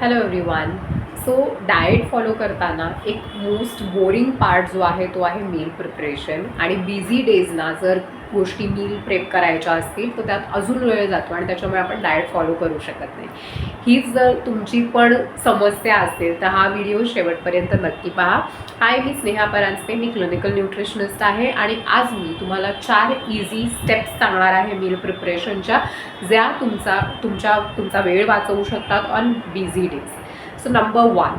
Hello everyone. So diet follow करताना एक most boring part जो आहे तो आहे मील प्रिपरेशन. आणि बिझी डेजना जर गोष्टी मील प्रेप करायच्या असतील तर त्यात अजून वेळ जातो आणि त्याच्यामुळे आपण डाएट फॉलो करू शकत नाही. हीच जर तुमची पण समस्या असेल तर हा व्हिडिओ शेवटपर्यंत नक्की पहा. हाय, मी स्नेहा परांजपे, मी क्लिनिकल न्यूट्रिशनिस्ट आहे आणि आज मी तुम्हाला 4 इझी स्टेप्स सांगणार आहे मील प्रिपरेशनच्या, ज्या तुमचा वेळ वाचवू शकतात on busy days. So number 1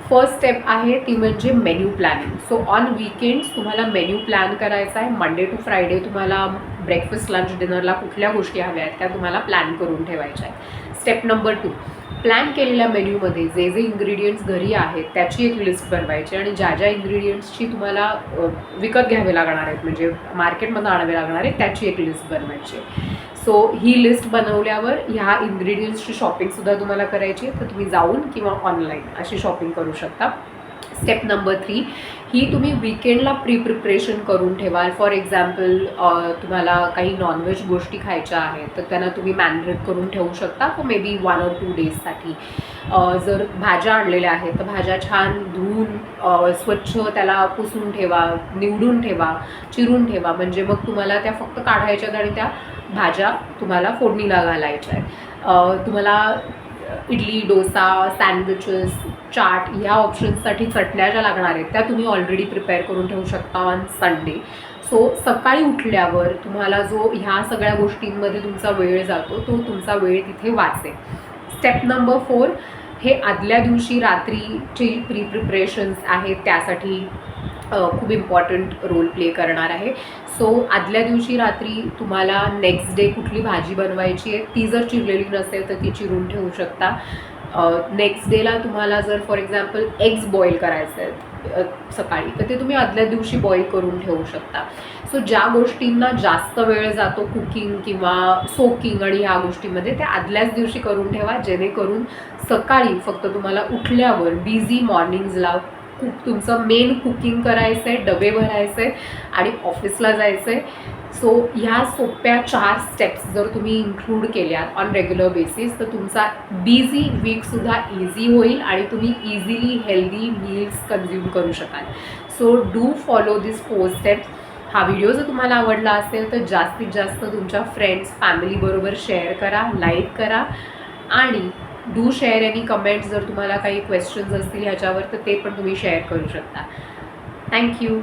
first step आहे ती म्हणजे menu planning. So on weekends तुम्हाला मेन्यू प्लॅन करायचा आहे. मंडे टू फ्रायडे तुम्हाला ब्रेकफास्ट, लंच, डिनरला कुठल्या गोष्टी हव्या आहेत त्या तुम्हाला प्लॅन करून ठेवायच्या आहेत. स्टेप नंबर 2, प्लॅन केलेल्या मेन्यूमध्ये जे जे इन्ग्रेडियंट्स घरी आहेत त्याची एक लिस्ट बनवायची आणि ज्या ज्या इन्ग्रेडियंट्सची तुम्हाला विकत घ्यावे लागणार आहेत, म्हणजे मार्केटमधून आणावे लागणार आहेत, त्याची एक लिस्ट बनवायची. सो ही लिस्ट बनवल्यावर ह्या इन्ग्रेडियंट्सची शॉपिंगसुद्धा तुम्हाला करायची आहे, तर तुम्ही जाऊन किंवा ऑनलाईन अशी शॉपिंग करू शकता. स्टेप नंबर 3, ही तुम्ही वीकेंडला प्रिपरेशन करून ठेवा. फॉर एक्झाम्पल तुम्हाला काही नॉनव्हेज गोष्टी खायच्या आहेत तर त्यांना तुम्ही मॅरिनेट करून ठेवू शकता फॉर मे बी 1 or 2 डेजसाठी. जर भाज्या आणलेल्या आहेत तर भाज्या छान धुवून स्वच्छ त्याला पुसून ठेवा, निवडून ठेवा, चिरून ठेवा, म्हणजे मग तुम्हाला त्या फक्त काढायच्यात आणि त्या भाज्या तुम्हाला फोडणीला घालायच्या आहेत. तुम्हाला इडली, डोसा, सँडविचेस, चाट ह्या ऑप्शन्ससाठी चटण्या ज्या लागणार आहेत त्या तुम्ही ऑलरेडी प्रिपेअर करून ठेवू शकता ऑन संडे. सो सकाळी उठल्यावर तुम्हाला जो ह्या सगळ्या गोष्टींमध्ये तुमचा वेळ जातो तो तुमचा वेळ तिथे वाचेल. स्टेप नंबर 4, हे आदल्या दिवशी रात्रीची प्रिपरेशन्स आहेत त्यासाठी खूप इम्पॉर्टंट रोल प्ले करणार आहे. सो आदल्या दिवशी रात्री तुम्हाला नेक्स्ट डे कुठली भाजी बनवायची आहे ती जर चिरलेली नसेल तर ती चिरून ठेवू शकता. नेक्स्ट डेला तुम्हाला जर फॉर एक्झाम्पल एग्स बॉईल करायचे आहेत सकाळी तर ते तुम्ही आदल्या दिवशी बॉईल करून ठेवू शकता. सो ज्या गोष्टींना जास्त वेळ जातो कुकिंग किंवा सोकिंग आणि ह्या गोष्टींमध्ये त्या आदल्याच दिवशी करून ठेवा, जेणेकरून सकाळी फक्त तुम्हाला उठल्यावर बिझी मॉर्निंग्जला तुमचं मेन कुकिंग करायचं आहे, डबे भरायचे आणि ऑफिसला जायचं आहे. सो ह्या सोप्या 4 स्टेप्स जर तुम्ही इन्क्लूड केल्यात ऑन रेग्युलर बेसिस तर तुमचा बिझी वीकसुद्धा इझी होईल आणि तुम्ही इझिली हेल्दी मील्स कन्झ्युम करू शकाल. So do follow this 4 steps. हा व्हिडिओ जर तुम्हाला आवडला असेल तर जास्तीत जास्त तुमच्या फ्रेंड्स, फॅमिलीबरोबर शेअर करा, लाईक करा आणि डू शेअर एनी कमेंट्स. जर तुम्हाला काही क्वेश्चन्स असतील ह्याच्यावर तर ते पण तुम्ही शेअर करू शकता. थँक्यू.